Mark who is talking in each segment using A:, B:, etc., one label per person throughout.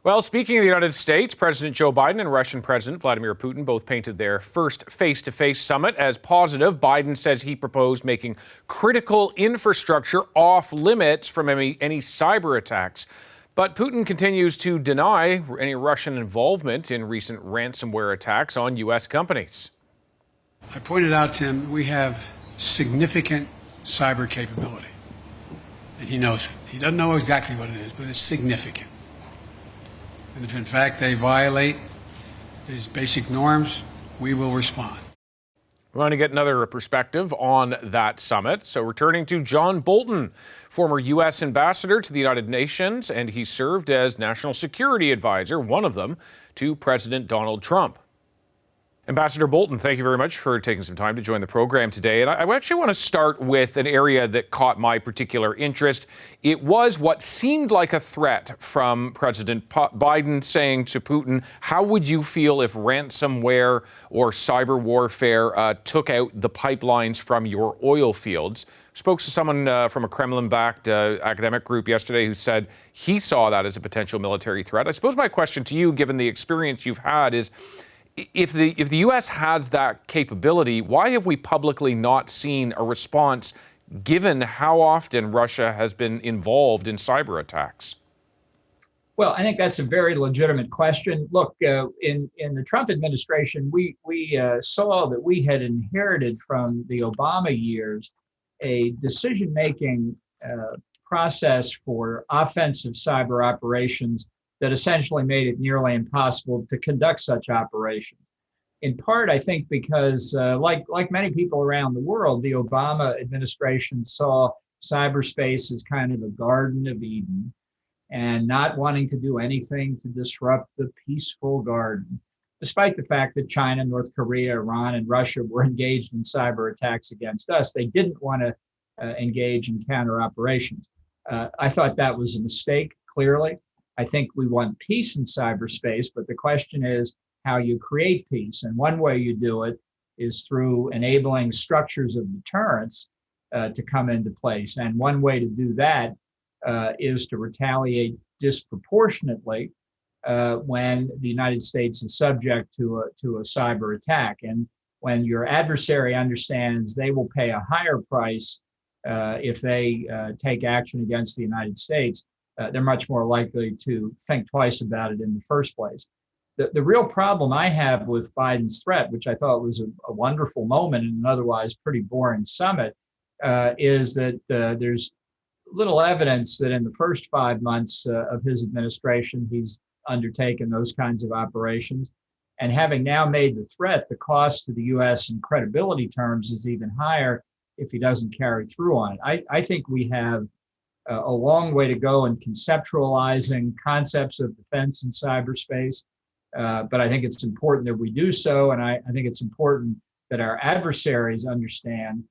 A: Well, speaking of the United States, President Joe Biden and Russian President Vladimir Putin both painted their first face-to-face summit as positive. Biden says he proposed making critical infrastructure off limits from any cyber attacks. But Putin continues to deny any Russian involvement in recent ransomware attacks on U.S. companies.
B: I pointed out to him we have significant cyber capability, and he knows it. He doesn't know exactly what it is, but it's significant. And if in fact they violate these basic norms, we will respond.
A: We want to get another perspective on that summit. So returning to John Bolton, former U.S. ambassador to the United Nations, and he served as national security advisor, one of them, to President Donald Trump. Ambassador Bolton, thank you very much for taking some time to join the program today. And I actually want to start with an area that caught my particular interest. It was what seemed like a threat from President Biden saying to Putin, how would you feel if ransomware or cyber warfare took out the pipelines from your oil fields? Spoke to someone from a Kremlin-backed academic group yesterday who said he saw that as a potential military threat. I suppose my question to you, given the experience you've had, is if the U.S. has that capability, why have we publicly not seen a response given how often Russia has been involved in cyber attacks?
C: Well, I think that's a very legitimate question. Look, in the Trump administration, we saw that we had inherited from the Obama years a decision-making process for offensive cyber operations that essentially made it nearly impossible to conduct such operations. In part, I think because like many people around the world, the Obama administration saw cyberspace as kind of a Garden of Eden and not wanting to do anything to disrupt the peaceful garden, despite the fact that China, North Korea, Iran, and Russia were engaged in cyber attacks against us. They didn't want to engage in counter operations. I thought that was a mistake, clearly. I think we want peace in cyberspace, but the question is how you create peace. And one way you do it is through enabling structures of deterrence to come into place. And one way to do that is to retaliate disproportionately when the United States is subject to a cyber attack. And when your adversary understands they will pay a higher price if they take action against the United States, they're much more likely to think twice about it in the first place. The real problem I have with Biden's threat, which I thought was a wonderful moment in an otherwise pretty boring summit, is that there's little evidence that in the first 5 months of his administration, he's undertaken those kinds of operations. And having now made the threat, the cost to the U.S. in credibility terms is even higher if he doesn't carry through on it. I think we have a long way to go in conceptualizing concepts of defense in cyberspace, but I think it's important that we do so, and I think it's important that our adversaries understand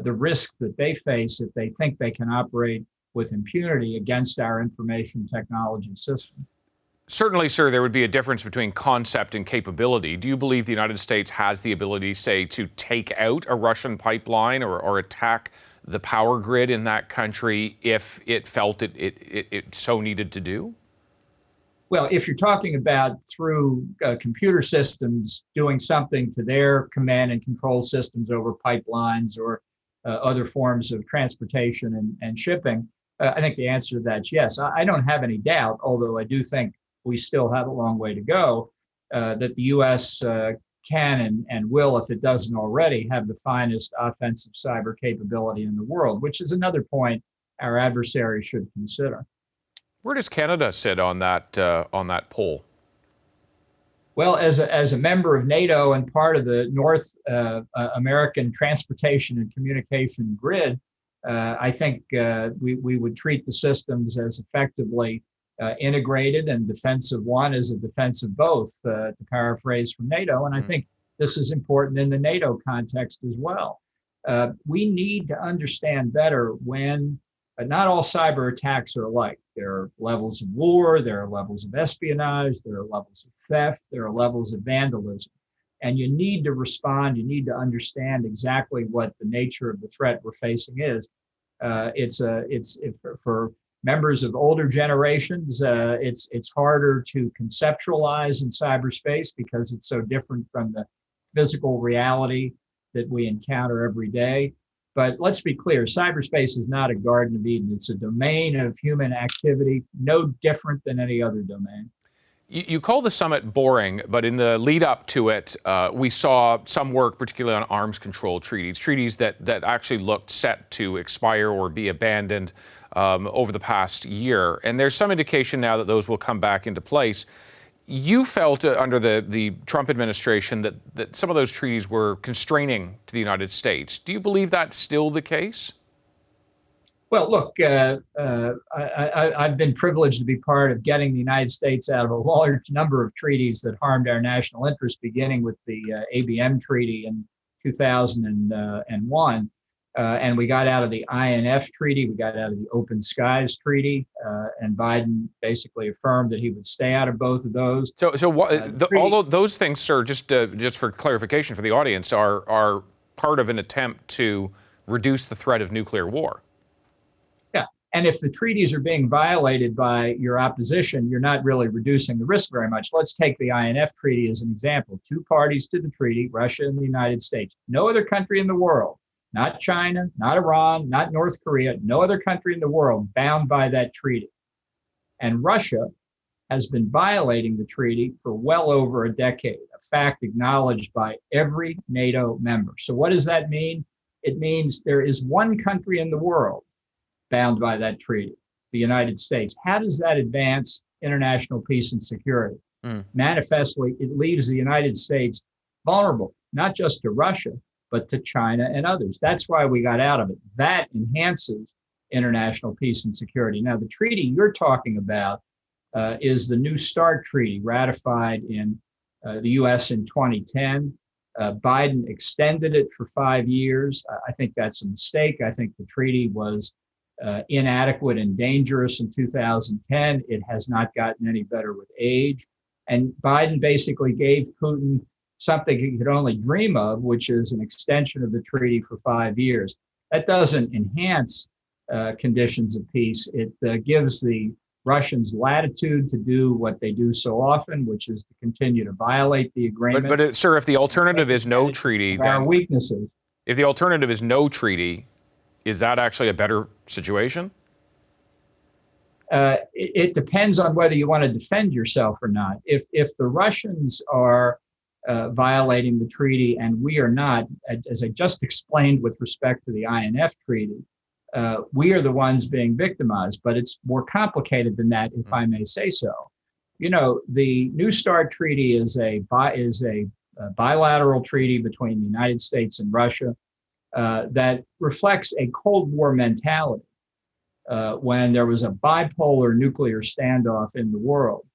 C: the risk that they face if they think they can operate with impunity against our information technology system.
A: Certainly, sir, there would be a difference between concept and capability. Do you believe the United States has the ability, say, to take out a Russian pipeline or attack the power grid in that country if it felt it so needed to do?
C: Well, if you're talking about through computer systems doing something to their command and control systems over pipelines or other forms of transportation and shipping, I think the answer to that's yes. I don't have any doubt, although I do think we still have a long way to go, that the U.S. Can and will, if it doesn't already, have the finest offensive cyber capability in the world, which is another point our adversaries should consider.
A: Where does Canada sit on that poll?
C: Well, as a member of NATO and part of the North American transportation and communication grid, I think we would treat the systems as effectively integrated, and defense of one is a defense of both, to paraphrase from NATO. And I think this is important in the NATO context as well. We need to understand better when not all cyber attacks are alike. There are levels of war, there are levels of espionage, there are levels of theft, there are levels of vandalism. And you need to respond, you need to understand exactly what the nature of the threat we're facing is. For members of older generations, it's harder to conceptualize in cyberspace because it's so different from the physical reality that we encounter every day. But let's be clear, cyberspace is not a Garden of Eden. It's a domain of human activity, no different than any other domain.
A: You call the summit boring, but in the lead up to it, we saw some work, particularly on arms control treaties that actually looked set to expire or be abandoned over the past year. And there's some indication now that those will come back into place. You felt under the Trump administration that some of those treaties were constraining to the United States. Do you believe that's still the case?
C: Well, look, I've been privileged to be part of getting the United States out of a large number of treaties that harmed our national interest, beginning with the ABM Treaty in 2001. And we got out of the INF Treaty, we got out of the Open Skies Treaty, and Biden basically affirmed that he would stay out of both of those.
A: So all of those things, sir, just for clarification for the audience, are part of an attempt to reduce the threat of nuclear war.
C: And if the treaties are being violated by your opposition, you're not really reducing the risk very much. Let's take the INF Treaty as an example. Two parties to the treaty, Russia and the United States. No other country in the world, not China, not Iran, not North Korea, no other country in the world bound by that treaty. And Russia has been violating the treaty for well over a decade, a fact acknowledged by every NATO member. So what does that mean? It means there is one country in the world bound by that treaty, the United States. How does that advance international peace and security? Manifestly, it leaves the United States vulnerable, not just to Russia, but to China and others. That's why we got out of it. That enhances international peace and security. Now, the treaty you're talking about is the New START Treaty, ratified in the U.S. in 2010. Biden extended it for 5 years. I think that's a mistake. I think the treaty was inadequate and dangerous in 2010. It has not gotten any better with age. And Biden basically gave Putin something he could only dream of, which is an extension of the treaty for 5 years. That doesn't enhance conditions of peace. It gives the Russians latitude to do what they do so often, which is to continue to violate the agreement.
A: But sir, if the alternative is no treaty, then
C: our weaknesses.
A: If the alternative is no treaty, is that actually a better situation?
C: It depends on whether you want to defend yourself or not. If the Russians are violating the treaty and we are not, as I just explained with respect to the INF Treaty, we are the ones being victimized. But it's more complicated than that, if I may say so. You know, the New START Treaty is a bilateral treaty between the United States and Russia. That reflects a Cold War mentality when there was a bipolar nuclear standoff in the world.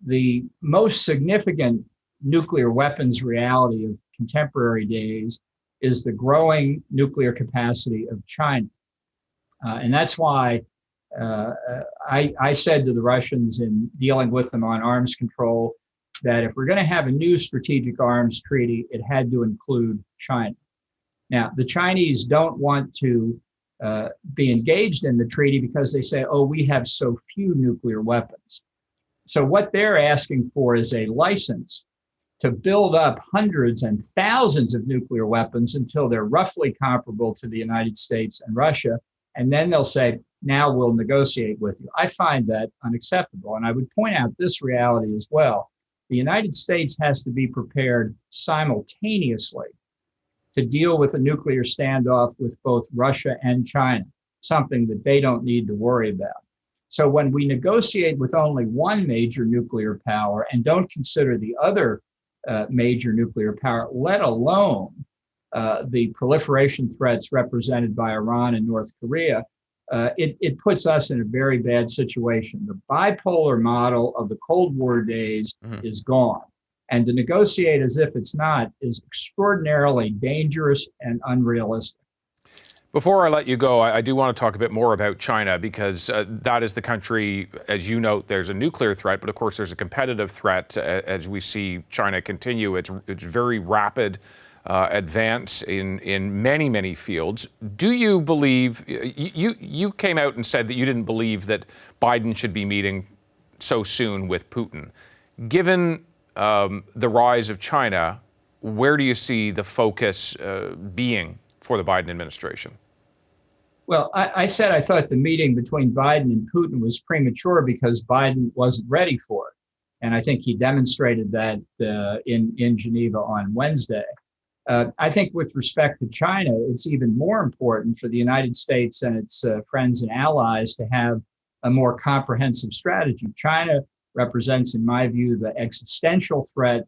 C: The most significant nuclear weapons reality of contemporary days is the growing nuclear capacity of China. And that's why I said to the Russians in dealing with them on arms control that if we're going to have a new strategic arms treaty, it had to include China. Now, the Chinese don't want to be engaged in the treaty because they say, oh, we have so few nuclear weapons. So what they're asking for is a license to build up hundreds and thousands of nuclear weapons until they're roughly comparable to the United States and Russia. And then they'll say, now we'll negotiate with you. I find that unacceptable. And I would point out this reality as well. The United States has to be prepared simultaneously to deal with a nuclear standoff with both Russia and China, something that they don't need to worry about. So when we negotiate with only one major nuclear power and don't consider the other major nuclear power, let alone the proliferation threats represented by Iran and North Korea, it puts us in a very bad situation. The bipolar model of the Cold War days is gone. And to negotiate as if it's not is extraordinarily dangerous and unrealistic.
A: Before I let you go, I do want to talk a bit more about China, because that is the country, as you note, there's a nuclear threat, but of course there's a competitive threat as we see China continue its very rapid advance in many, many fields. Do you believe, you came out and said that you didn't believe that Biden should be meeting so soon with Putin. Given the rise of China, where do you see the focus being for the Biden administration?
C: Well, I said I thought the meeting between Biden and Putin was premature because Biden wasn't ready for it. And I think he demonstrated that in Geneva on Wednesday. I think with respect to China, it's even more important for the United States and its friends and allies to have a more comprehensive strategy. China represents, in my view, the existential threat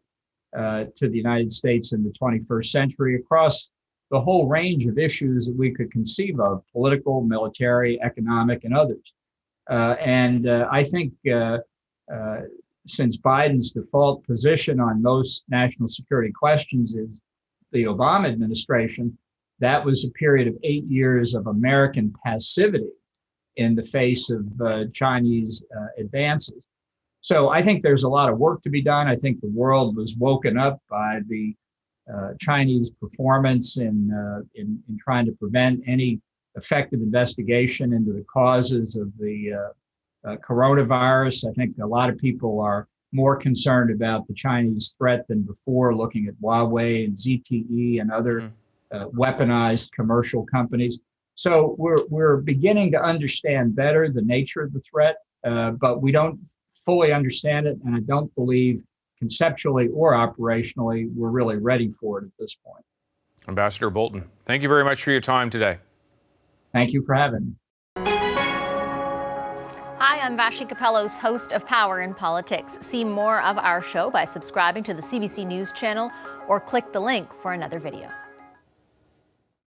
C: to the United States in the 21st century across the whole range of issues that we could conceive of: political, military, economic, and others. I think since Biden's default position on most national security questions is the Obama administration, that was a period of 8 years of American passivity in the face of Chinese advances. So I think there's a lot of work to be done. I think the world was woken up by the Chinese performance in trying to prevent any effective investigation into the causes of the coronavirus. I think a lot of people are more concerned about the Chinese threat than before, looking at Huawei and ZTE and other weaponized commercial companies. So we're beginning to understand better the nature of the threat, but we don't fully understand it, and I don't believe conceptually or operationally we're really ready for it at this point.
A: Ambassador Bolton, thank you very much for your time today.
C: Thank you for having me.
D: Hi, I'm Vashi Capellos, host of Power in Politics. See more of our show by subscribing to the CBC News channel or click the link for another video.